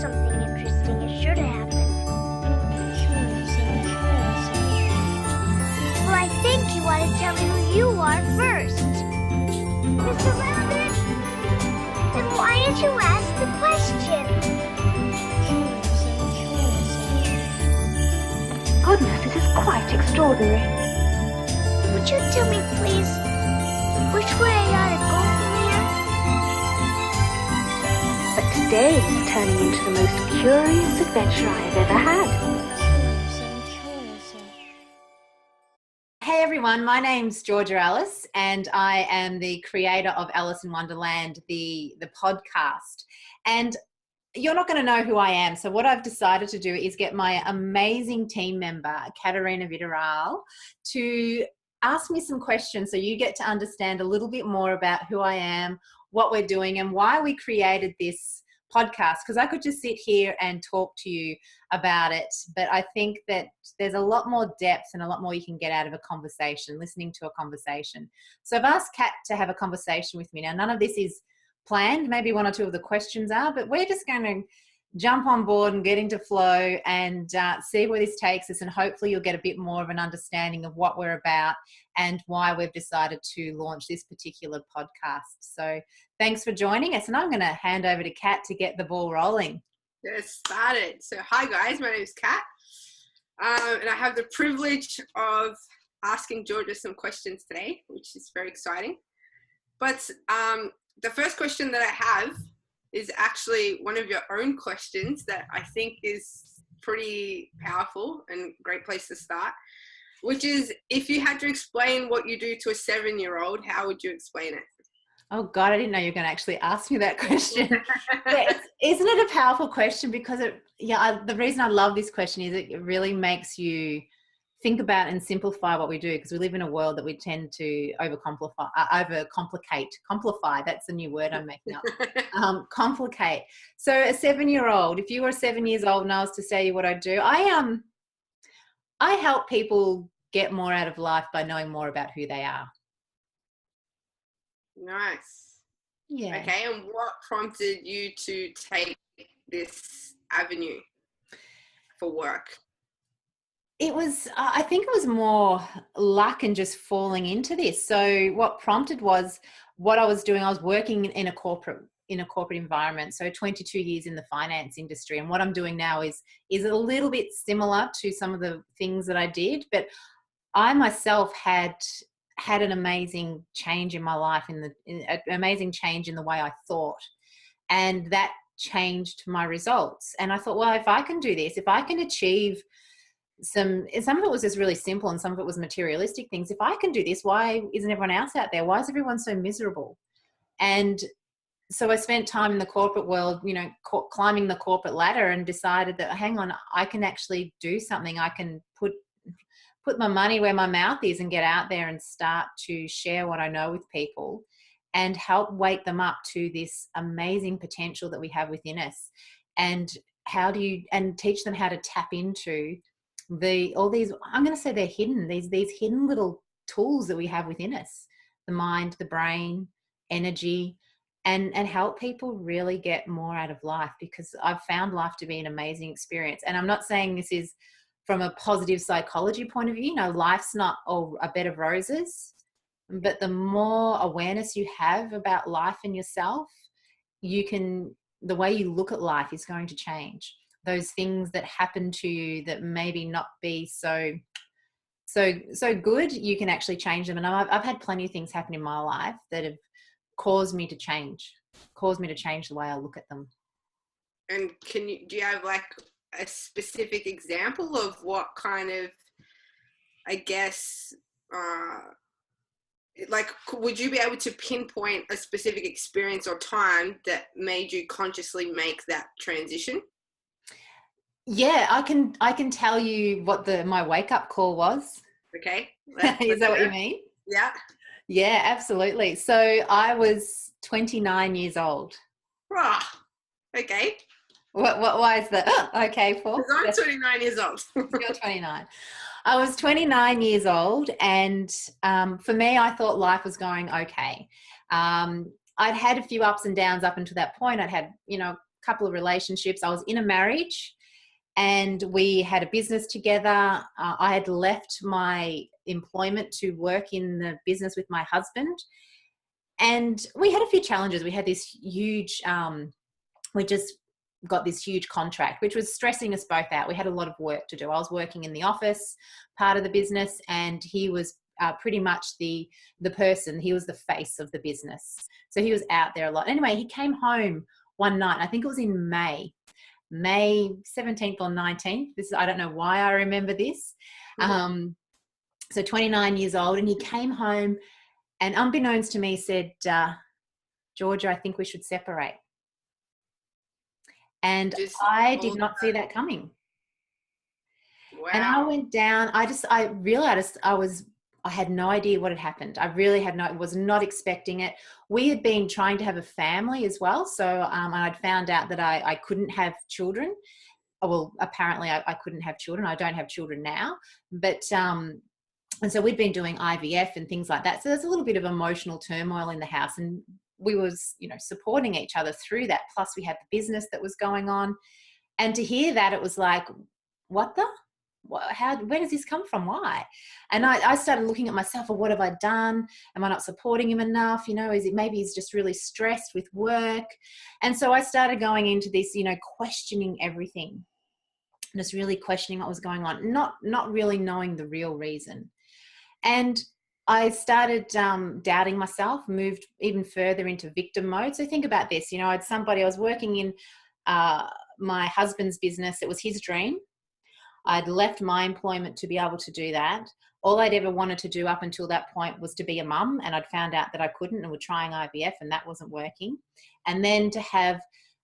something interesting is sure to happen. Well, I think you ought to tell me who you are first. Mr. Rabbit, then why did you ask the question? Goodness, this is quite extraordinary. Would you tell me, please, which way I ought to go from here? But today is turning into the most curious adventure I have ever had. Hey everyone, my name's Georgia Ellis and I am the creator of Ellis In Wunderland, the podcast. And you're not going to know who I am. So what I've decided to do is get my amazing team member, Caterina Viterale, to ask me some questions so you get to understand a little bit more about who I am, what we're doing, and why we created this podcast. Because I could just sit here and talk to you about it, but I think that there's a lot more depth and a lot more you can get out of a conversation, listening to a conversation. So I've asked Kat to have a conversation with me. Now, none of this is planned. Maybe one or two of the questions are, but we're just going to jump on board and get into flow and see where this takes us. And hopefully you'll get a bit more of an understanding of what we're about and why we've decided to launch this particular podcast. So thanks for joining us. And I'm going to hand over to Kat to get the ball rolling. Let's start it. So hi guys, my name is Kat. And I have the privilege of asking Georgia some questions today, which is very exciting. But the first question that I have is actually one of your own questions that I think is pretty powerful and great place to start, which is, if you had to explain what you do to a 7-year-old, how would you explain it? Oh God, I didn't know you were going to actually ask me that question. Isn't it a powerful question? Because the reason I love this question is it really makes you think about and simplify what we do, because we live in a world that we tend to overcomplicate. Complicate, that's a new word I'm making up. Complicate. So a 7-year-old, if you were 7 years old and I was to say what I do, I help people get more out of life by knowing more about who they are. Nice. Yeah. Okay, and what prompted you to take this avenue for work? I think it was more luck and just falling into this. So what prompted was what I was doing. I was working in a corporate environment. So 22 years in the finance industry. And what I'm doing now is a little bit similar to some of the things that I did, but I myself had an amazing change in my life, an amazing change in the way I thought. And that changed my results. And I thought, well, if I can do this, if I can achieve some of it was just really simple and some of it was materialistic things. If I can do this, why isn't everyone else out there? Why is everyone so miserable? And so I spent time in the corporate world, climbing the corporate ladder, and decided that, hang on, I can actually do something. I can put my money where my mouth is and get out there and start to share what I know with people and help wake them up to this amazing potential that we have within us. And teach them how to tap into all these, I'm going to say they're hidden, these hidden little tools that we have within us, the mind, the brain, energy, and help people really get more out of life, because I've found life to be an amazing experience. And I'm not saying this is from a positive psychology point of view. Life's not all a bed of roses, but the more awareness you have about life and yourself, the way you look at life is going to change. Those things that happen to you that maybe not be so good, you can actually change them. And I've had plenty of things happen in my life that have caused me to change the way I look at them. And do you have like a specific example of what kind of, I guess, would you be able to pinpoint a specific experience or time that made you consciously make that transition? Yeah, I can tell you what my wake up call was. Okay. Is that what you mean? Yeah. Yeah, absolutely. So I was 29 years old. Oh, okay. Why is that okay for? Because I'm 29 years old. You're 29. I was 29 years old, and for me, I thought life was going okay. I'd had a few ups and downs up until that point. I'd had, couple of relationships. I was in a marriage and we had a business together. I had left my employment to work in the business with my husband. And we had a few challenges. We had this huge, we just got this huge contract, which was stressing us both out. We had a lot of work to do. I was working in the office part of the business, and he was pretty much the person. He was the face of the business. So he was out there a lot. Anyway, he came home one night. I think it was in May 17th or 19th. I don't know why I remember this. So 29 years old, and he came home and unbeknownst to me said, Georgia, I think we should separate. And I did not see that coming. Wow. And I went down, I realized I had no idea what had happened. I really was not expecting it. We had been trying to have a family as well. So I'd found out that I couldn't have children. Well, apparently I couldn't have children. I don't have children now. But, and so we'd been doing IVF and things like that. So there's a little bit of emotional turmoil in the house. And we was, supporting each other through that. Plus we had the business that was going on. And to hear that, it was like, where does this come from? Why? And I started looking at myself, well, what have I done? Am I not supporting him enough? Maybe he's just really stressed with work. And so I started going into this, questioning everything, just really questioning what was going on, not really knowing the real reason. And I started doubting myself, moved even further into victim mode. So think about this, I was working in my husband's business. It was his dream. I'd left my employment to be able to do that. All I'd ever wanted to do up until that point was to be a mum, and I'd found out that I couldn't, and we're trying IVF and that wasn't working. And then to have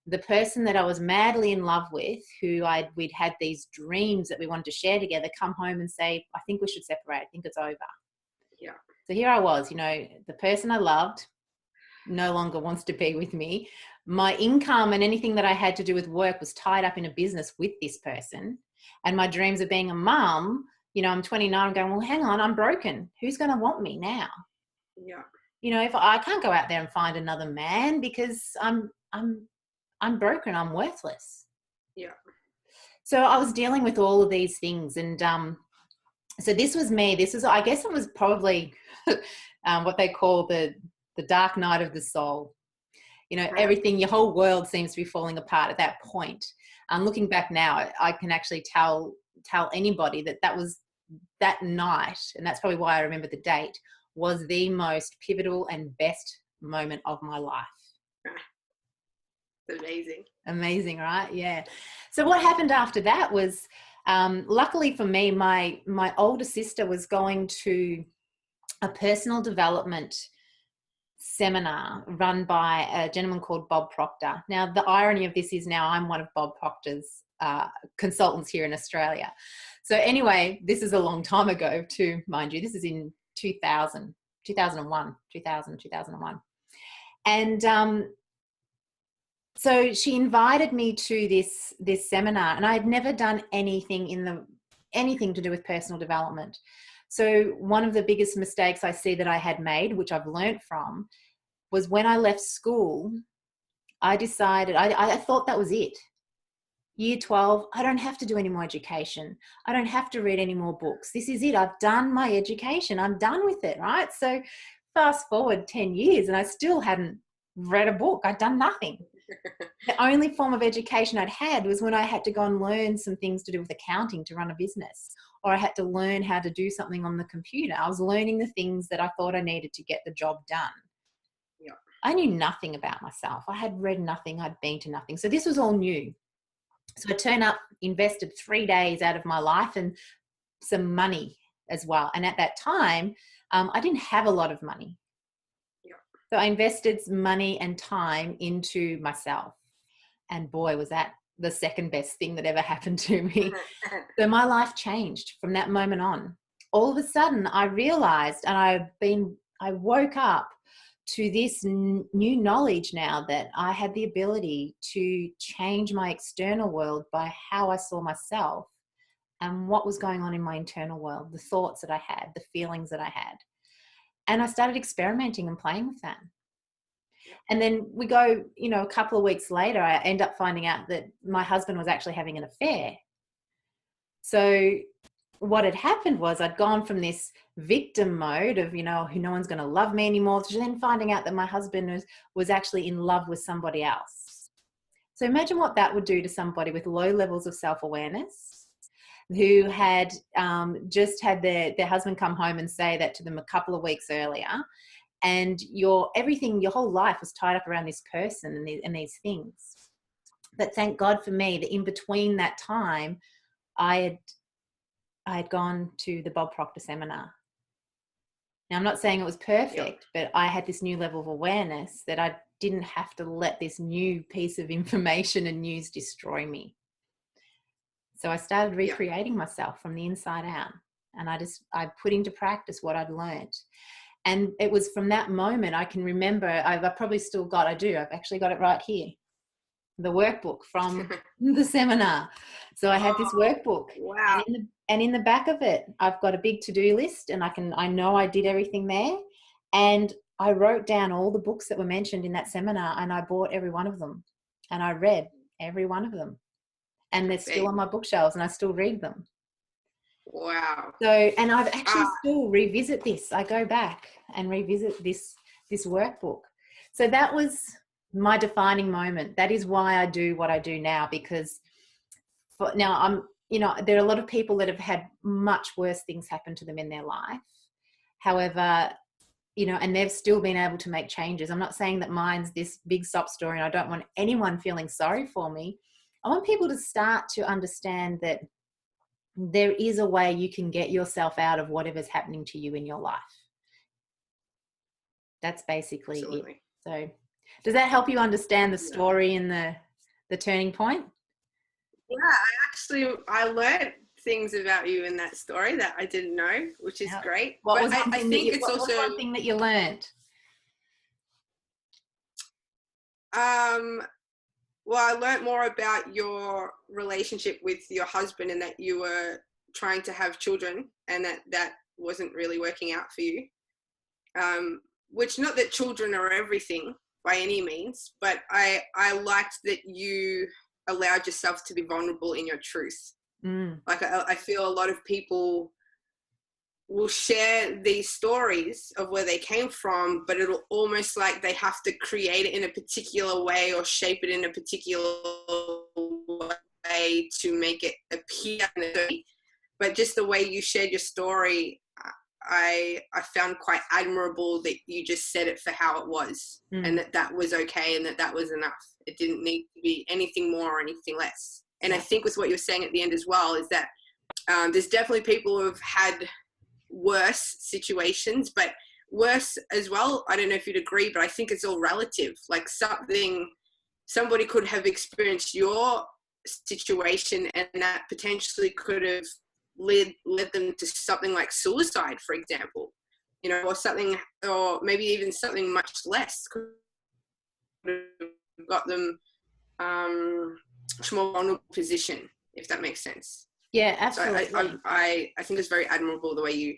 the person that I was madly in love with, who we'd had these dreams that we wanted to share together, come home and say, I think we should separate. I think it's over. Yeah. So here I was, the person I loved no longer wants to be with me. My income and anything that I had to do with work was tied up in a business with this person. And my dreams of being a mum, I'm 29, I'm going, well, hang on, I'm broken. Who's going to want me now? Yeah. If I can't go out there and find another man because I'm broken, I'm worthless. Yeah. So I was dealing with all of these things. And so this was me. I guess it was probably what they call the dark night of the soul. Everything, your whole world seems to be falling apart at that point. Looking back now, I can actually tell anybody that was that night, and that's probably why I remember the date, was the most pivotal and best moment of my life. It's amazing. Amazing, right? Yeah. So what happened after that was, luckily for me, my older sister was going to a personal development seminar run by a gentleman called Bob Proctor. Now, the irony of this is now I'm one of Bob Proctor's consultants here in Australia. So anyway, this is a long time ago too, mind you. This is in 2001. And so she invited me to this seminar, and I had never done anything to do with personal development. So one of the biggest mistakes I see that I had made, which I've learned from, was when I left school, I decided, I thought that was it. Year 12, I don't have to do any more education. I don't have to read any more books. This is it. I've done my education. I'm done with it, right? So fast forward 10 years and I still hadn't read a book. I'd done nothing. The only form of education I'd had was when I had to go and learn some things to do with accounting to run a business, or I had to learn how to do something on the computer. I was learning the things that I thought I needed to get the job done. Yeah. I knew nothing about myself. I had read nothing. I'd been to nothing. So this was all new. So I turned up, invested 3 days out of my life and some money as well. And at that time, I didn't have a lot of money. Yeah. So I invested money and time into myself. And boy, was that the second best thing that ever happened to me. So my life changed from that moment on. All of a sudden, I realized, and I woke up to this new knowledge now that I had the ability to change my external world by how I saw myself and what was going on in my internal world, the thoughts that I had, the feelings that I had. And I started experimenting and playing with that. And then we go, you know, a couple of weeks later, I end up finding out that my husband was actually having an affair. So what had happened was I'd gone from this victim mode of, you know, no one's going to love me anymore, to then finding out that my husband was actually in love with somebody else. So imagine what that would do to somebody with low levels of self-awareness, who had just had their husband come home and say that to them a couple of weeks earlier, and your whole life was tied up around this person and these things. But thank God for me that in between that time, I had gone to the Bob Proctor seminar. Now, I'm not saying it was perfect, but I had this new level of awareness that I didn't have to let this new piece of information and news destroy me. So I started recreating myself from the inside out, and I put into practice what I'd learned. And it was from that moment I can remember, I've actually got it right here, the workbook from the seminar. So I had this workbook. Wow. And in the back of it, I've got a big to-do list, and I know I did everything there. And I wrote down all the books that were mentioned in that seminar, and I bought every one of them, and I read every one of them. And they're still on my bookshelves, and I still read them. Wow. So, and I've actually still revisit this. I go back and revisit this workbook. So that was my defining moment. That is why I do what I do now, because now there are a lot of people that have had much worse things happen to them in their life. However, and they've still been able to make changes. I'm not saying that mine's this big sob story, and I don't want anyone feeling sorry for me. I want people to start to understand that there is a way you can get yourself out of whatever's happening to you in your life. That's basically it. So does that help you understand the story and the turning point? Yeah, I learned things about you in that story that I didn't know, which is great. What was one thing that you learned? Well, I learned more about your relationship with your husband, and that you were trying to have children, and that wasn't really working out for you. Which, not that children are everything by any means, but I liked that you allowed yourself to be vulnerable in your truth. Like I feel a lot of people will share these stories of where they came from, but it'll almost like they have to create it in a particular way or shape it in a particular way to make it appear. But just the way you shared your story, I found quite admirable that you just said it for how it was, and that was okay, and that was enough. It didn't need to be anything more or anything less. And I think with what you're saying at the end as well is that there's definitely people who have had worse situations, but worse as well, I don't know if you'd agree, but I think it's all relative. Like somebody could have experienced your situation, and that potentially could have led them to something like suicide, for example, or something, or maybe even something much less could have got them a more vulnerable position, if that makes sense. Yeah, absolutely. So I think it's very admirable the way you.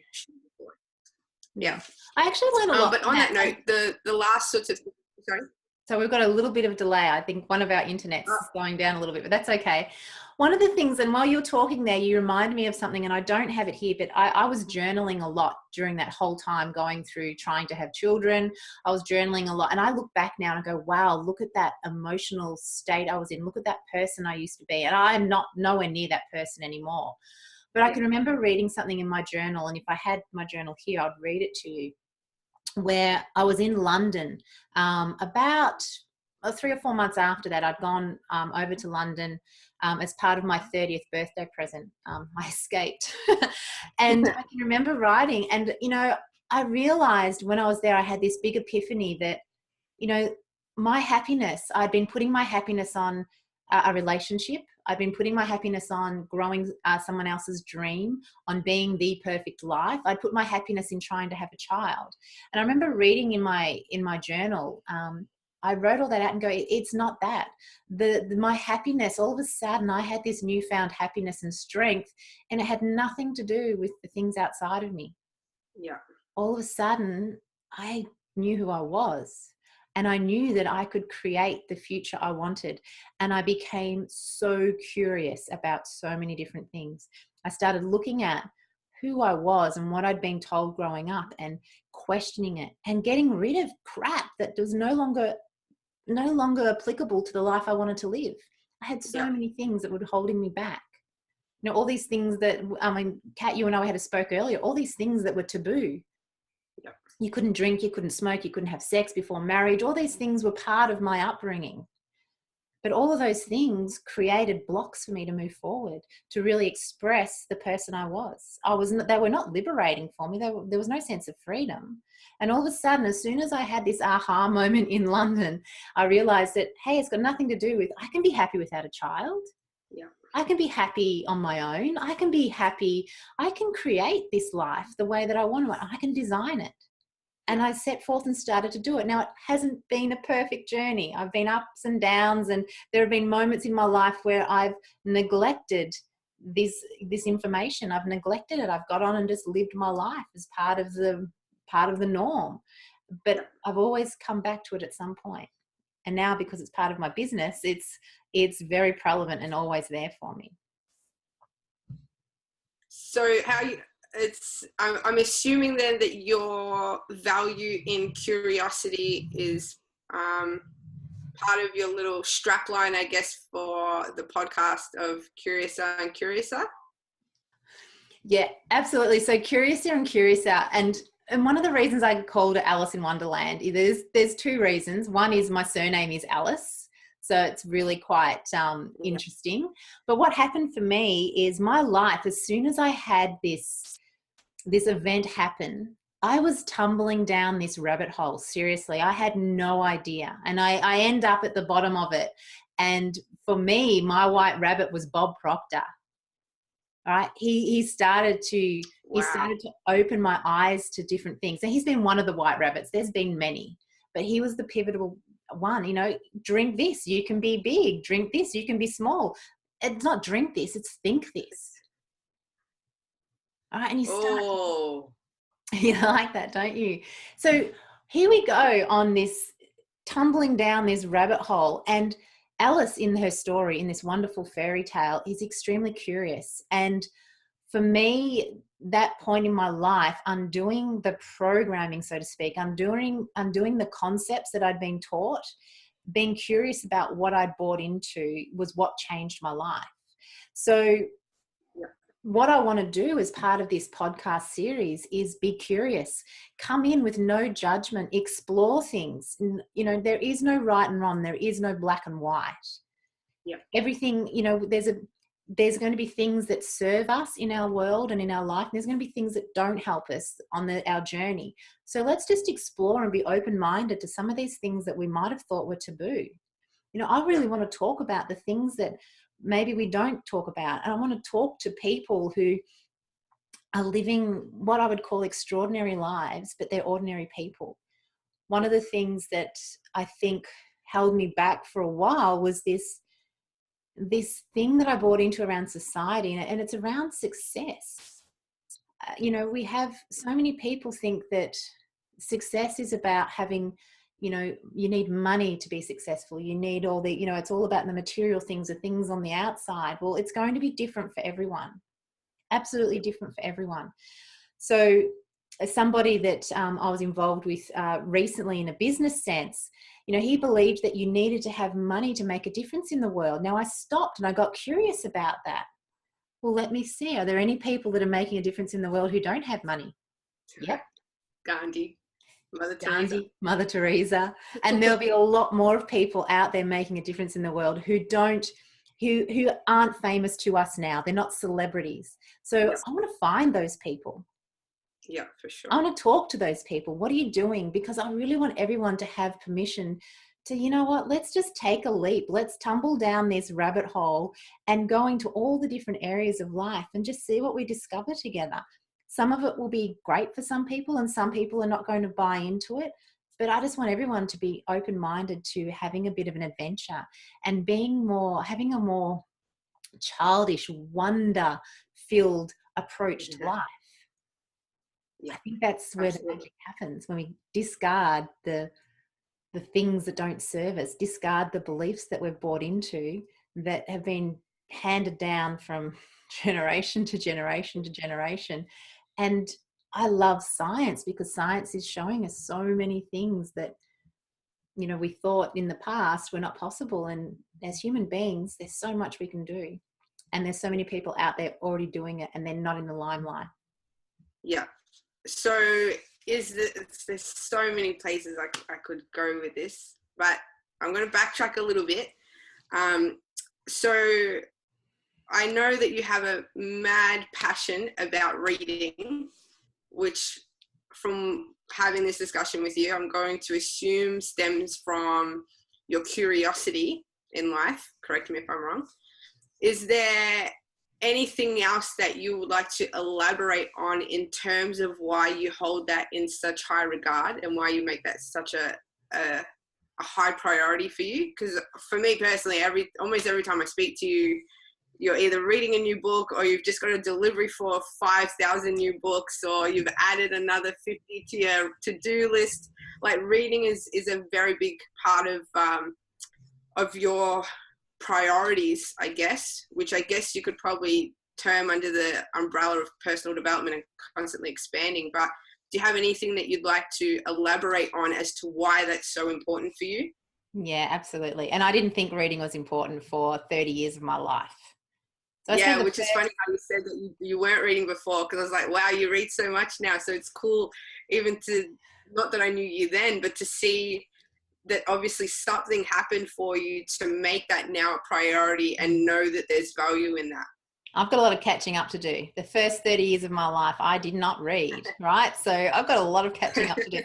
Yeah, I actually learned a lot. But on that note, the last sort of, sorry. So we've got a little bit of delay. I think one of our internets is going down a little bit, but that's okay. One of the things, and while you're talking there, you reminded me of something, and I don't have it here, but I was journaling a lot during that whole time going through trying to have children. I was journaling a lot, and I look back now and I go, wow, look at that emotional state I was in. Look at that person I used to be. And I am not nowhere near that person anymore. But I can remember reading something in my journal, and if I had my journal here, I'd read it to you, where I was in London about 3 or 4 months after that. I'd gone over to London as part of my 30th birthday present. I escaped. And I can remember writing, and, I realized when I was there, I had this big epiphany that, my happiness, I'd been putting my happiness on a relationship. I've been putting my happiness on growing someone else's dream, on being the perfect life. I'd put my happiness in trying to have a child. And I remember reading in my journal, I wrote all that out and go, it's not that. My happiness, all of a sudden, I had this newfound happiness and strength, and it had nothing to do with the things outside of me. Yeah. All of a sudden, I knew who I was. And I knew that I could create the future I wanted. And I became so curious about so many different things. I started looking at who I was and what I'd been told growing up and questioning it and getting rid of crap that was no longer applicable to the life I wanted to live. I had so many things that were holding me back. You know, all these things that, I mean, Kat, you and I had a spoke earlier, all these things that were taboo. Yep. You couldn't drink, you couldn't smoke, you couldn't have sex before marriage. All these things were part of my upbringing. But all of those things created blocks for me to move forward, to really express the person I was. They were not liberating for me. There was no sense of freedom. And all of a sudden, as soon as I had this aha moment in London, I realized that, hey, it's got nothing to do with, I can be happy without a child. Yeah. I can be happy on my own. I can be happy. I can create this life the way that I want to. I can design it. And I set forth and started to do it. Now, it hasn't been a perfect journey. I've been ups and downs, and there have been moments in my life where I've neglected this information. I've neglected it. I've got on and just lived my life as part of the norm. But I've always come back to it at some point. And now, because it's part of my business, it's very prevalent and always there for me. So I'm assuming then that your value in curiosity is part of your little strapline, I guess, for the podcast of Curiouser and Curiouser. Yeah, absolutely. So Curiouser and Curiouser, and one of the reasons I called it Ellis in Wunderland is there's two reasons. One is my surname is Ellis, so it's really quite interesting. But what happened for me is my life, as soon as I had this event happen, I was tumbling down this rabbit hole. Seriously, I had no idea. And I end up at the bottom of it. And for me, my white rabbit was Bob Proctor. All right. He started to open my eyes to different things. And he's been one of the white rabbits. There's been many, but he was the pivotal one. You know, drink this, you can be big. Drink this, you can be small. It's not drink this, it's think this. All right. And you start, you like that, don't you? So here we go on this tumbling down this rabbit hole. And Alice, in her story, in this wonderful fairy tale, is extremely curious. And for me, that point in my life, undoing the programming, so to speak, undoing the concepts that I'd been taught, being curious about what I'd bought into was what changed my life. So what I want to do as part of this podcast series is be curious, come in with no judgment, explore things. You know, there is no right and wrong. There is no black and white. Yeah. Everything, you know, there's going to be things that serve us in our world and in our life. And there's going to be things that don't help us on our journey. So let's just explore and be open-minded to some of these things that we might have thought were taboo. You know, I really want to talk about the things that maybe we don't talk about. And I want to talk to people who are living what I would call extraordinary lives, but they're ordinary people. One of the things that I think held me back for a while was this thing that I bought into around society, and it's around success. You know, we have so many people think that success is about having, you know, you need money to be successful. You need all the, you know, it's all about the material things, the things on the outside. Well, it's going to be different for everyone. Absolutely different for everyone. So as somebody that I was involved with recently in a business sense, you know, he believed that you needed to have money to make a difference in the world. Now I stopped and I got curious about that. Well, let me see. Are there any people that are making a difference in the world who don't have money? Yep. Gandhi. Mother Teresa. And there'll be a lot more of people out there making a difference in the world who aren't famous to us now. They're not celebrities. So I want to find those people. Yeah, for sure. I want to talk to those people. What are you doing? Because I really want everyone to have permission to, you know what, let's just take a leap. Let's tumble down this rabbit hole and go into all the different areas of life and just see what we discover together. Some of it will be great for some people and some people are not going to buy into it. But I just want everyone to be open-minded to having a bit of an adventure and having a more childish, wonder-filled approach to life. Yeah. I think that's where the magic happens, when we discard the the things that don't serve us, discard the beliefs that we've bought into that have been handed down from generation to generation to generation. And I love science because science is showing us so many things that, you know, we thought in the past were not possible. And as human beings, there's so much we can do. And there's so many people out there already doing it and they're not in the limelight. Yeah. So there's so many places I could go with this, but I'm going to backtrack a little bit. So I know that you have a mad passion about reading, which from having this discussion with you, I'm going to assume stems from your curiosity in life. Correct me if I'm wrong. Is there anything else that you would like to elaborate on in terms of why you hold that in such high regard and why you make that such a high priority for you? Because for me personally, almost every time I speak to you, you're either reading a new book or you've just got a delivery for 5,000 new books or you've added another 50 to your to-do list. Like reading is a very big part of your priorities, I guess, which I guess you could probably term under the umbrella of personal development and constantly expanding. But do you have anything that you'd like to elaborate on as to why that's so important for you? Yeah, absolutely. And I didn't think reading was important for 30 years of my life. So yeah, which is funny how you said that you weren't reading before, because I was like, wow, you read so much now. So it's cool even to, not that I knew you then, but to see that obviously something happened for you to make that now a priority and know that there's value in that. I've got a lot of catching up to do. The first 30 years of my life, I did not read, right? So I've got a lot of catching up to do.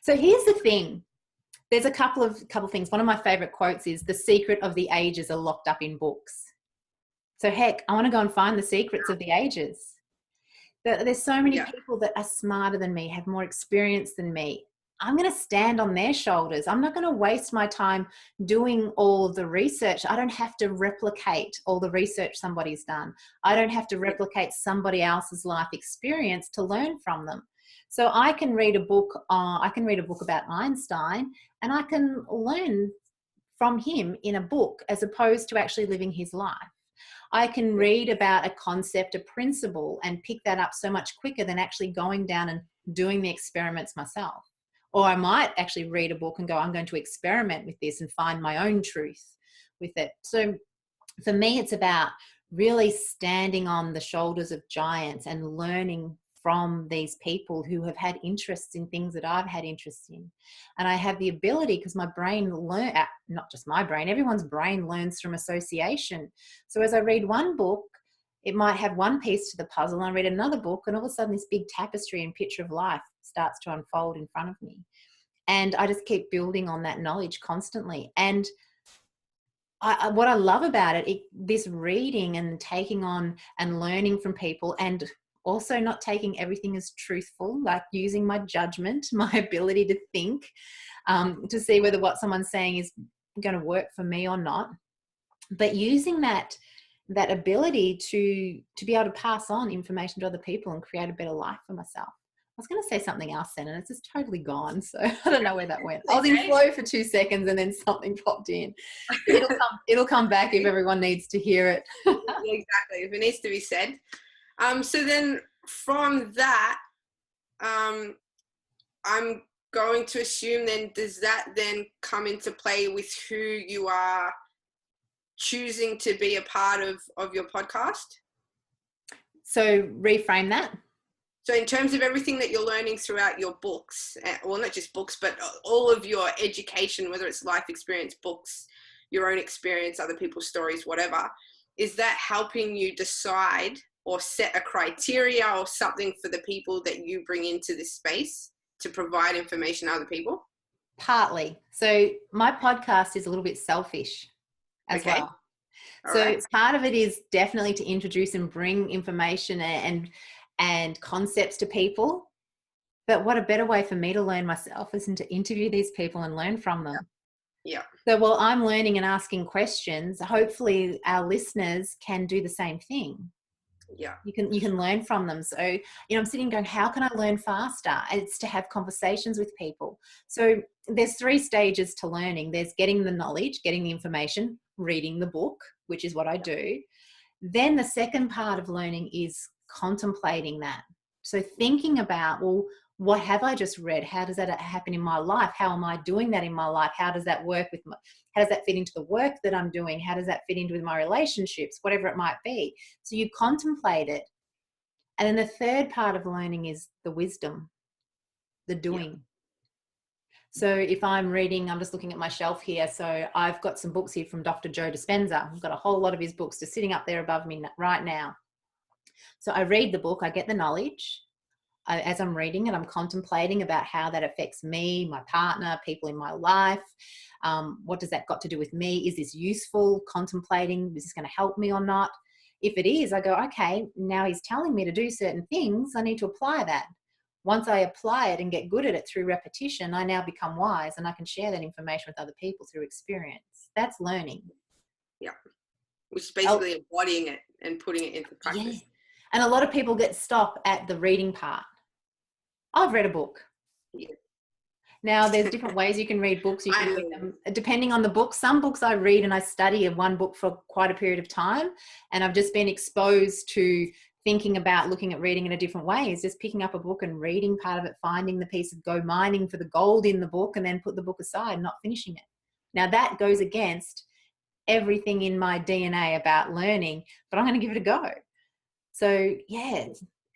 So here's the thing. There's a couple of things. One of my favorite quotes is, "The secret of the ages are locked up in books." So heck, I want to go and find the secrets of the ages. There's so many people that are smarter than me, have more experience than me. I'm going to stand on their shoulders. I'm not going to waste my time doing all of the research. I don't have to replicate all the research somebody's done. I don't have to replicate somebody else's life experience to learn from them. So I can read a book. I can read a book about Einstein, and I can learn from him in a book as opposed to actually living his life. I can read about a concept, a principle, and pick that up so much quicker than actually going down and doing the experiments myself. Or I might actually read a book and go, I'm going to experiment with this and find my own truth with it. So for me, it's about really standing on the shoulders of giants and learning from these people who have had interests in things that I've had interest in. And I have the ability, because my brain not just my brain, everyone's brain learns from association. So as I read one book, it might have one piece to the puzzle, and I read another book, and all of a sudden this big tapestry and picture of life starts to unfold in front of me. And I just keep building on that knowledge constantly. And what I love about it, this reading and taking on and learning from people, and also not taking everything as truthful, like using my judgment, my ability to think, to see whether what someone's saying is going to work for me or not. But using that ability to be able to pass on information to other people and create a better life for myself. I was going to say something else then, and it's just totally gone. So I don't know where that went. I was in flow for 2 seconds and then something popped in. It'll come back if everyone needs to hear it. Exactly, if it needs to be said. So then from that, I'm going to assume then, does that then come into play with who you are choosing to be a part of your podcast? So reframe that. So in terms of everything that you're learning throughout your books, well, not just books, but all of your education, whether it's life experience, books, your own experience, other people's stories, whatever, is that helping you decide or set a criteria or something for the people that you bring into this space to provide information to other people? Partly. So my podcast is a little bit selfish as well. All so right. Part of it is definitely to introduce and bring information and concepts to people. But what a better way for me to learn myself is to interview these people and learn from them. Yeah. So while I'm learning and asking questions, hopefully our listeners can do the same thing. Yeah. You can learn from them. So, I'm sitting going, how can I learn faster? It's to have conversations with people. So there's 3 stages to learning. There's getting the knowledge, getting the information, reading the book, which is what I do. Then the second part of learning is contemplating that. So thinking about, well, what have I just read? How does that happen in my life? How am I doing that in my life? How does that work with how does that fit into the work that I'm doing? How does that fit into with my relationships? Whatever it might be. So you contemplate it. And then the third part of learning is the wisdom, the doing. Yeah. So if I'm reading, I'm just looking at my shelf here. So I've got some books here from Dr. Joe Dispenza. I've got a whole lot of his books just sitting up there above me right now. So I read the book, I get the knowledge. As I'm reading it, I'm contemplating about how that affects me, my partner, people in my life. What does that got to do with me? Is this useful? Contemplating, is this going to help me or not? If it is, I go, okay, now he's telling me to do certain things. I need to apply that. Once I apply it and get good at it through repetition, I now become wise and I can share that information with other people through experience. That's learning. Yeah. Which is basically embodying it and putting it into practice. Yeah. And a lot of people get stopped at the reading part. I've read a book. Yeah. Now, there's different ways you can read books. You can read them depending on the book. Some books I read and I study in one book for quite a period of time. And I've just been exposed to thinking about looking at reading in a different way. Is just picking up a book and reading part of it, finding the piece of go mining for the gold in the book and then put the book aside and not finishing it. Now, that goes against everything in my DNA about learning, but I'm going to give it a go. So, yeah,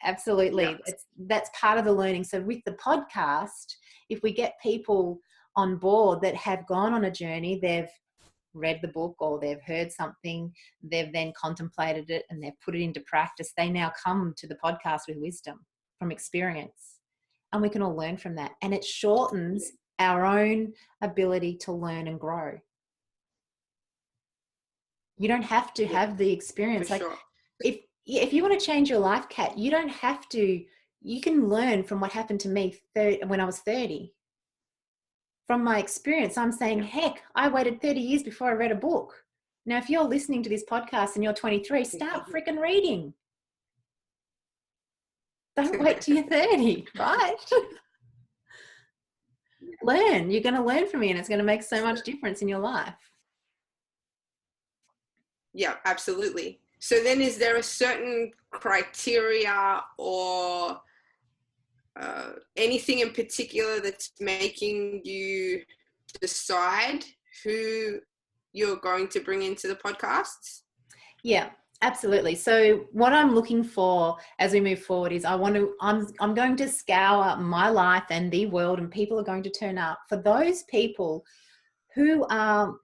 absolutely. Yeah. That's part of the learning. So with the podcast, if we get people on board that have gone on a journey, they've read the book or they've heard something, they've then contemplated it and they've put it into practice, they now come to the podcast with wisdom from experience. And we can all learn from that. And it shortens our own ability to learn and grow. You don't have to have the experience. Like sure. if you want to change your life, Kat, you don't have to. You can learn from what happened to me when I was 30. From my experience, I'm saying, heck, I waited 30 years before I read a book. Now, if you're listening to this podcast and you're 23, start freaking reading. Don't wait till you're 30, right? Learn. You're going to learn from me and it's going to make so much difference in your life. Yeah, absolutely. So then is there a certain criteria or anything in particular that's making you decide who you're going to bring into the podcasts? Yeah, absolutely. So what I'm looking for as we move forward is I'm going to scour my life and the world, and people are going to turn up for those people who are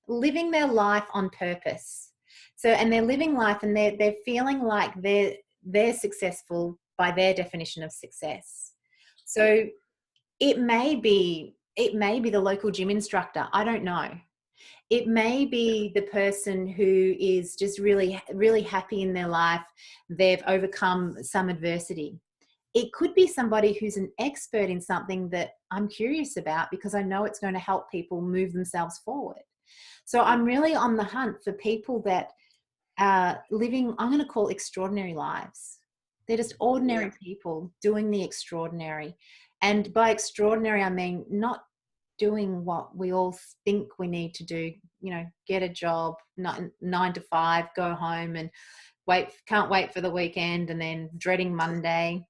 living their life on purpose. So, and they're living life and they're feeling like they're successful by their definition of success. So it may be the local gym instructor. I don't know. It may be the person who is just really, really happy in their life. They've overcome some adversity. It could be somebody who's an expert in something that I'm curious about because I know it's going to help people move themselves forward. So I'm really on the hunt for people that are living, I'm going to call extraordinary lives. They're just ordinary people doing the extraordinary. And by extraordinary, I mean not doing what we all think we need to do, get a job, 9 to 5, go home and can't wait for the weekend and then dreading Monday.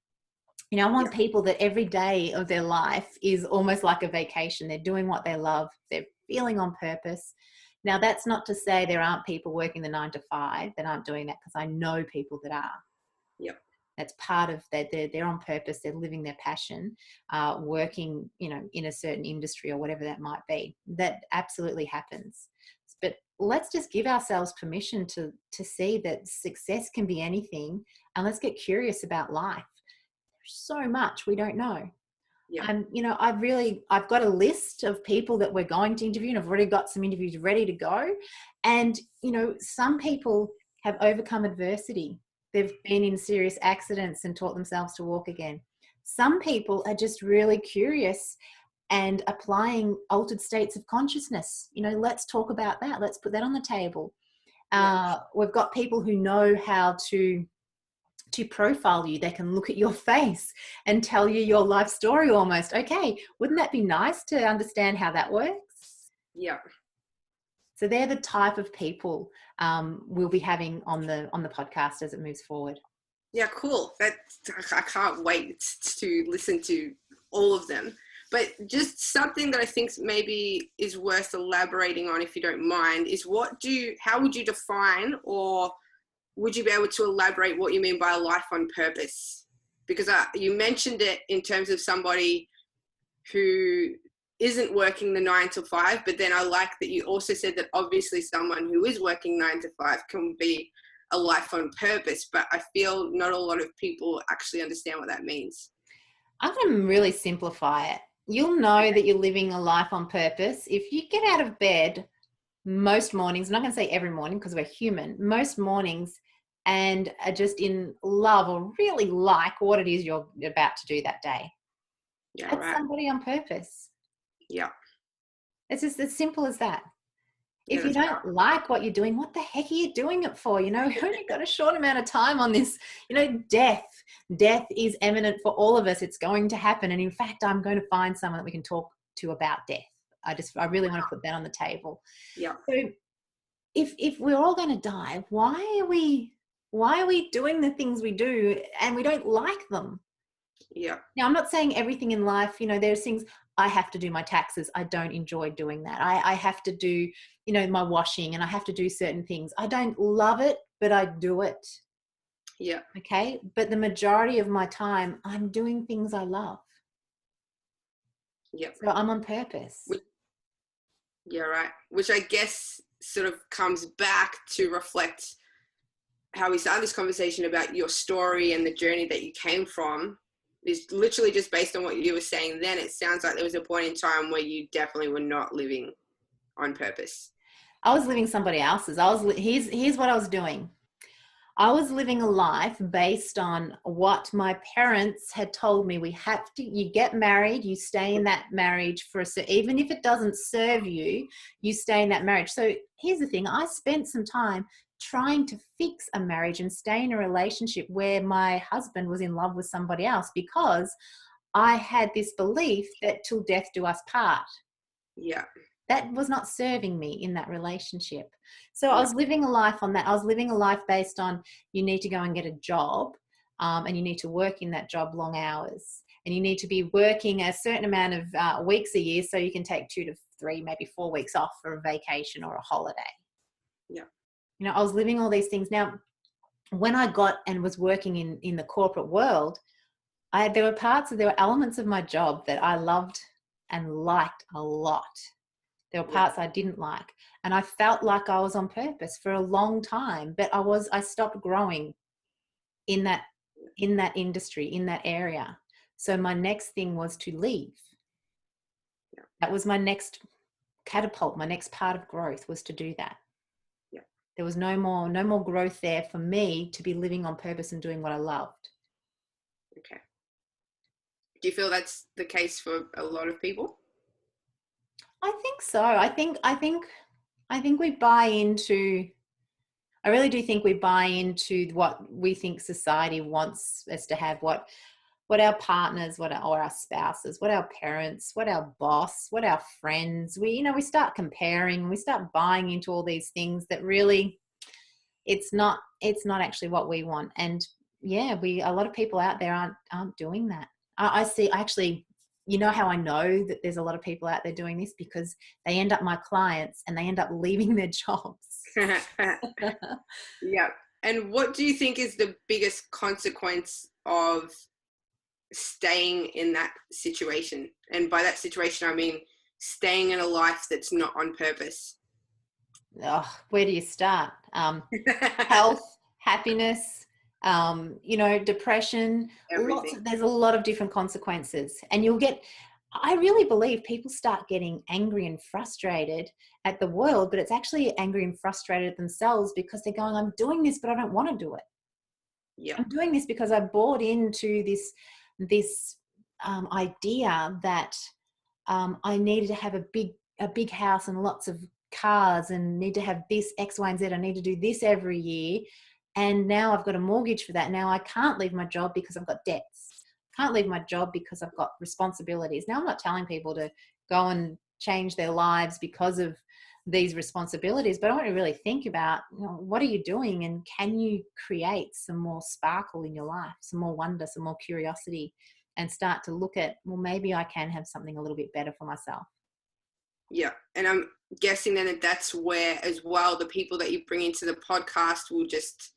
I want people that every day of their life is almost like a vacation. They're doing what they love. They're feeling on purpose. Now, that's not to say there aren't people working the 9 to 5 that aren't doing that, because I know people that are. Yep. That's part of that. They're on purpose. They're living their passion, working, in a certain industry or whatever that might be. That absolutely happens. But let's just give ourselves permission to see that success can be anything, and let's get curious about life. There's so much we don't know. Yeah. And, I've got a list of people that we're going to interview, and I've already got some interviews ready to go. And, some people have overcome adversity. They've been in serious accidents and taught themselves to walk again. Some people are just really curious and applying altered states of consciousness. Let's talk about that. Let's put that on the table. We've got people who know how to to profile you. They can look at your face and tell you your life story almost. Okay, wouldn't that be nice to understand how that works? Yeah. So they're the type of people we'll be having on the podcast as it moves forward. Yeah, cool. I can't wait to listen to all of them. But just something that I think maybe is worth elaborating on, if you don't mind, is how would you define, or would you be able to elaborate what you mean by a life on purpose? Because you mentioned it in terms of somebody who isn't working the 9 to 5, but then I like that you also said that obviously someone who is working 9 to 5 can be a life on purpose, but I feel not a lot of people actually understand what that means. I'm going to really simplify it. You'll know that you're living a life on purpose if you get out of bed most mornings. I'm not going to say every morning because we're human. Most mornings, and are just in love or really like what it is you're about to do that day. Yeah, That's right. somebody on purpose. Yeah. It's just as simple as that. If Yeah, you don't like what you're doing, what the heck are you doing it for? You know, we've only got a short amount of time on this. You know, death is imminent for all of us. It's going to happen. And in fact, I'm going to find someone that we can talk to about death. I really want to put that on the table. Yeah. So if we're all going to die, why are we doing the things we do and we don't like them? Yeah. Now, I'm not saying everything in life, you know, there's things. I have to do my taxes. I don't enjoy doing that. I have to do, you know, my washing, and I have to do certain things. I don't love it, but I do it. Yeah. Okay. But the majority of my time, I'm doing things I love. Yeah. So I'm on purpose. Yeah, right. Which I guess sort of comes back to reflect how we started this conversation about your story and the journey that you came from. Is literally just based on what you were saying then. It sounds like there was a point in time where you definitely were not living on purpose. I was living somebody else's. Here's what I was doing. I was living a life based on what my parents had told me. You get married, you stay in that marriage even if it doesn't serve you, you stay in that marriage. So here's the thing. I spent some time trying to fix a marriage and stay in a relationship where my husband was in love with somebody else, because I had this belief that till death do us part. Yeah. That was not serving me in that relationship. So I was living a life on that. I was living a life based on, you need to go and get a job, and you need to work in that job long hours, and you need to be working a certain amount of weeks a year so you can take 2 to 3, maybe 4 weeks off for a vacation or a holiday. Yeah. You know, I was living all these things. Now, when I got and was working in the corporate world, there were elements of my job that I loved and liked a lot. There were parts I didn't like, and I felt like I was on purpose for a long time, but I stopped growing in that industry, in that area. So my next thing was to leave. Yeah. That was my next catapult. My next part of growth was to do that. Yeah. There was no more growth there for me to be living on purpose and doing what I loved. Okay. Do you feel that's the case for a lot of people? I think so. I think we buy into, I really do think we buy into what we think society wants us to have, what our partners, or our spouses, what our parents, what our boss, what our friends, we start comparing, we start buying into all these things that really, it's not actually what we want. And yeah, a lot of people out there aren't doing that. I see, actually, you know how I know that there's a lot of people out there doing this? Because they end up my clients and they end up leaving their jobs. Yeah. And what do you think is the biggest consequence of staying in that situation? And by that situation, I mean staying in a life that's not on purpose. Oh, where do you start? Health, happiness, depression. There's a lot of different consequences, and I really believe people start getting angry and frustrated at the world, but it's actually angry and frustrated at themselves, because they're going, I'm doing this, but I don't want to do it. Yeah. I'm doing this because I bought into this idea that I needed to have a big house and lots of cars, and need to have this X, Y, and Z. I need to do this every year. And now I've got a mortgage for that. Now I can't leave my job because I've got debts. Can't leave my job because I've got responsibilities. Now I'm not telling people to go and change their lives because of these responsibilities, but I want to really think about, what are you doing, and can you create some more sparkle in your life, some more wonder, some more curiosity, and start to look at, well, maybe I can have something a little bit better for myself. Yeah. And I'm guessing then that that's where as well the people that you bring into the podcast will just,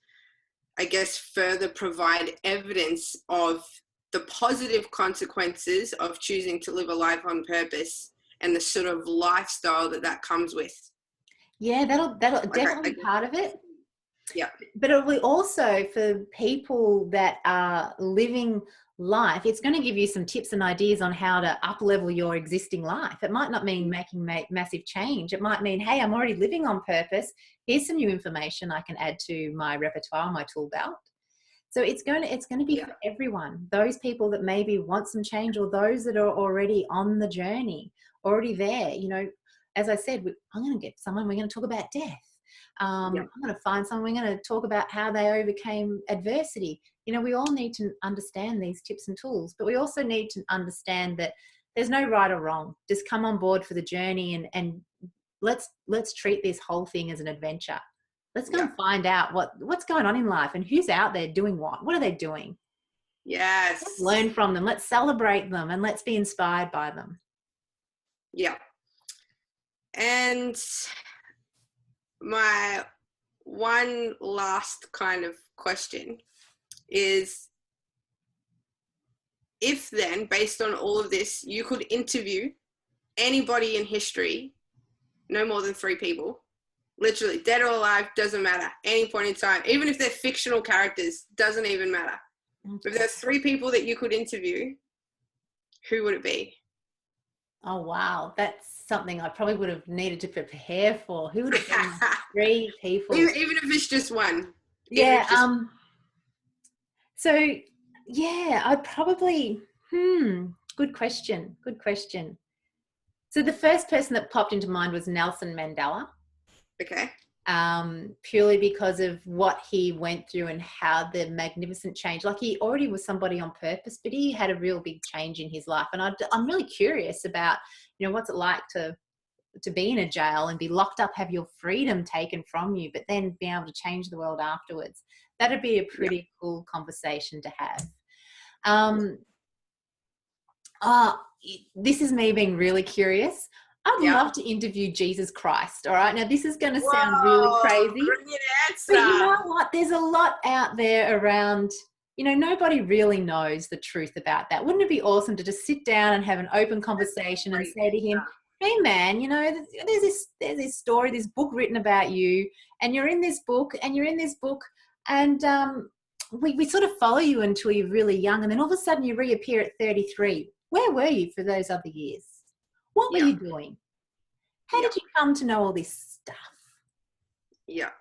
I guess, further provide evidence of the positive consequences of choosing to live a life on purpose and the sort of lifestyle that comes with. Yeah, that'll definitely be part of it. Yeah. But it will also, for people that are living life, it's going to give you some tips and ideas on how to up-level your existing life. It might not mean making massive change. It might mean, hey, I'm already living on purpose. Here's some new information I can add to my repertoire, my tool belt. So it's going to be for everyone. Those people that maybe want some change, or those that are already on the journey, already there. As I said, I'm going to get someone, we're going to talk about death. I'm going to find someone, we're going to talk about how they overcame adversity. We all need to understand these tips and tools, but we also need to understand that there's no right or wrong. Just come on board for the journey, and let's treat this whole thing as an adventure. Let's go and find out what's going on in life and who's out there doing what. What are they doing? Yes. Let's learn from them. Let's celebrate them, and let's be inspired by them. Yeah. And my one last kind of question is, if then, based on all of this, you could interview anybody in history, no more than 3 people, literally dead or alive, doesn't matter, any point in time, even if they're fictional characters, doesn't even matter. If there's 3 people that you could interview, who would it be? Oh, wow. That's something I probably would have needed to prepare for. Who would have been 3 people? Even if it's just one. Yeah. So, yeah, I'd probably, good question. So the first person that popped into mind was Nelson Mandela. Okay. Purely because of what he went through and how the magnificent change, like he already was somebody on purpose, but he had a real big change in his life. And I'm really curious about, what's it like to be in a jail and be locked up, have your freedom taken from you, but then be able to change the world afterwards. That'd be a pretty cool conversation to have. This is me being really curious. I'd love to interview Jesus Christ. All right. Now, this is going to sound really crazy. Brilliant answer. But you know what? There's a lot out there around, nobody really knows the truth about that. Wouldn't it be awesome to just sit down and have an open conversation and say to him, hey, man, there's this story, this book written about you, and you're in this book, and we sort of follow you until you're really young, and then all of a sudden you reappear at 33. Where were you for those other years? What were you doing? How did you come to know all this stuff? Yeah.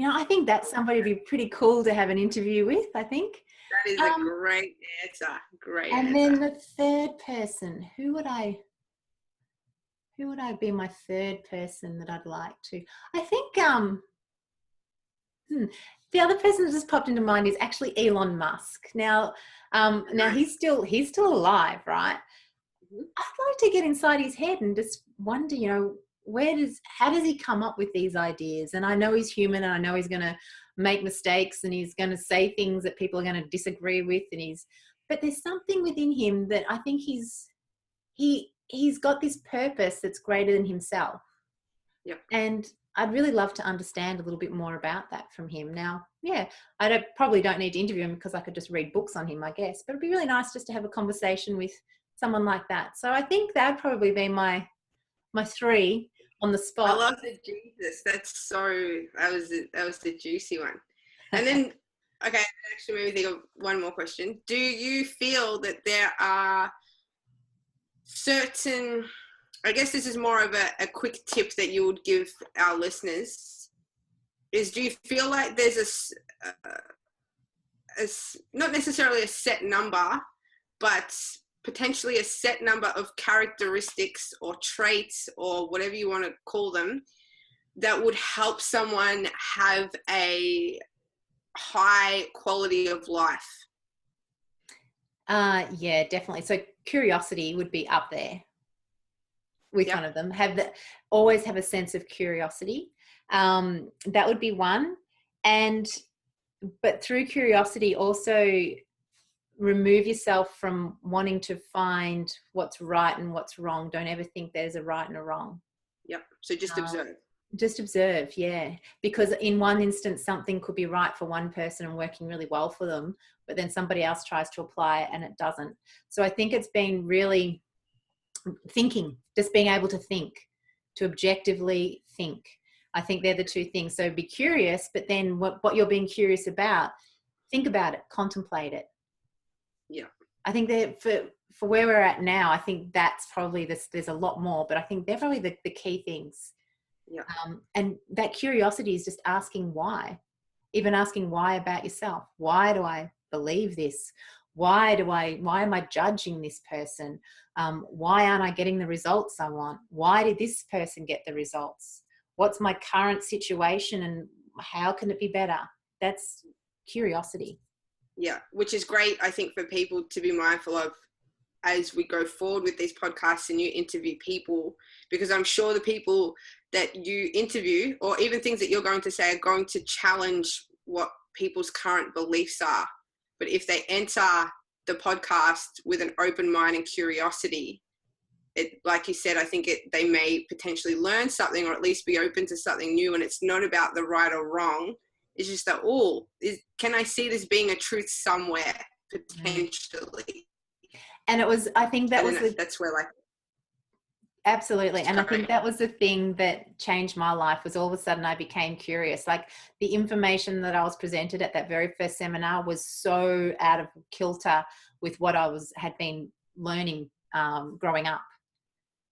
I think that's somebody would be pretty cool to have an interview with, I think. That is a great answer. Great and answer. then the third person, who would I be my third person that I'd like to? I think the other person that just popped into mind is actually Elon Musk. Now he's still alive, right? I'd like to get inside his head and just wonder, how does he come up with these ideas? And I know he's human, and I know he's going to make mistakes, and he's going to say things that people are going to disagree with, but there's something within him that I think he's got this purpose that's greater than himself. Yep. And I'd really love to understand a little bit more about that from him. Now, I probably don't need to interview him because I could just read books on him, I guess, but it'd be really nice just to have a conversation with someone like that. So I think that'd probably be my 3 on the spot. I love the Jesus. That was the juicy one. And then, okay, that actually made me think of one more question. Do you feel that there are certain, I guess this is more of a quick tip that you would give our listeners, is do you feel like there's not necessarily a set number, but potentially a set number of characteristics or traits or whatever you want to call them that would help someone have a high quality of life? Yeah, definitely. So curiosity would be up there with one of them. Always have a sense of curiosity. That would be one. But through curiosity, also remove yourself from wanting to find what's right and what's wrong. Don't ever think there's a right and a wrong. Yep. So just observe. Just observe, yeah. Because in one instance, something could be right for one person and working really well for them, but then somebody else tries to apply it and it doesn't. So I think it's been really thinking, just being able to think, to objectively think. I think they're the two things. So be curious, but then what you're being curious about, think about it, contemplate it. Yeah. I think that for where we're at now, I think that's probably there's a lot more, but I think they're probably the key things. Yeah. And that curiosity is just asking why, even asking why about yourself. Why do I believe this? Why am I judging this person? Why aren't I getting the results I want? Why did this person get the results? What's my current situation and how can it be better? That's curiosity. Yeah, which is great, I think, for people to be mindful of as we go forward with these podcasts and you interview people, because I'm sure the people that you interview, or even things that you're going to say, are going to challenge what people's current beliefs are. But if they enter the podcast with an open mind and curiosity, it, like you said, I think they may potentially learn something, or at least be open to something new. And it's not about the right or wrong. It's just that, can I see this being a truth somewhere, potentially? And I think that's where, like, absolutely. And I think that was the thing that changed my life, was all of a sudden I became curious. Like, the information that I was presented at that very first seminar was so out of kilter with what I had been learning growing up.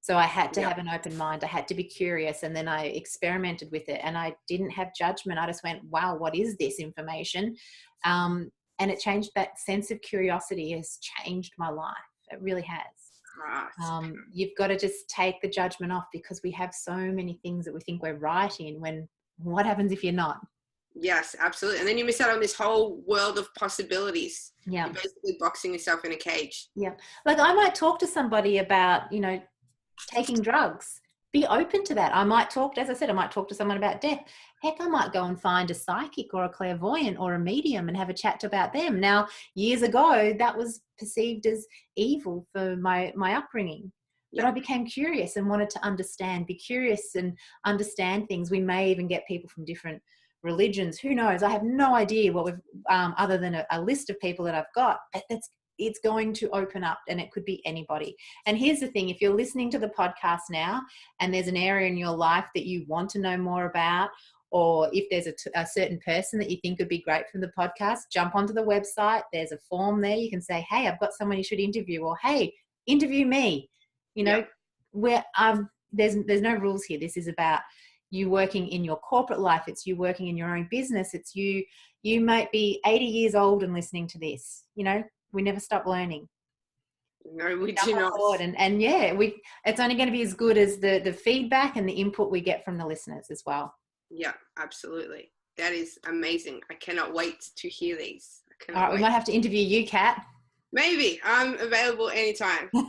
So I had to have an open mind. I had to be curious, and then I experimented with it, and I didn't have judgment. I just went, wow, what is this information? And it changed. That sense of curiosity has changed my life. It really has. You've got to just take the judgment off, because we have so many things that we think we're right in, when what happens if you're not? Yes, absolutely. And then you miss out on this whole world of possibilities. Yeah. You're basically boxing yourself in a cage. Yeah. Like, I might talk to somebody about, taking drugs. Be open to that. I might talk to someone about death. Heck, I might go and find a psychic or a clairvoyant or a medium and have a chat about them. Now, years ago, that was perceived as evil for my upbringing. But I became curious and wanted to be curious and understand things. We may even get people from different religions. Who knows? I have no idea what we've, other than a list of people that I've got. But it's going to open up, and it could be anybody. And here's the thing, if you're listening to the podcast now and there's an area in your life that you want to know more about, or if there's a certain person that you think would be great from the podcast, jump onto the website. There's a form there. You can say, hey, I've got someone you should interview, or hey, interview me. Where there's no rules here. This is about you working in your corporate life. It's you working in your own business. It's you might be 80 years old and listening to this. We never stop learning. No, we do not. And it's only going to be as good as the feedback and the input we get from the listeners as well. Yeah, absolutely. That is amazing. I cannot wait to hear these. All right, we might have to interview you, Kat. Maybe. I'm available anytime. So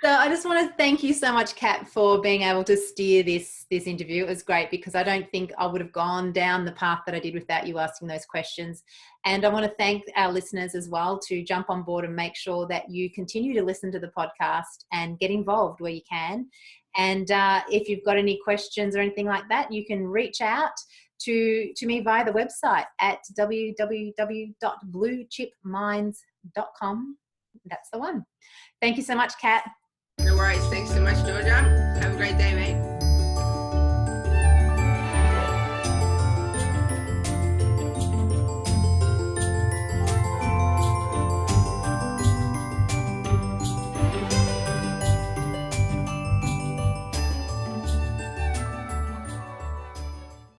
I just want to thank you so much, Kat, for being able to steer this interview. It was great, because I don't think I would have gone down the path that I did without you asking those questions. And I want to thank our listeners as well to jump on board and make sure that you continue to listen to the podcast and get involved where you can. And if you've got any questions or anything like that, you can reach out to me via the website at www.bluechipminds.com. That's the one. Thank you so much, Kat. No worries. Thanks so much, Georgia. Have a great day, mate.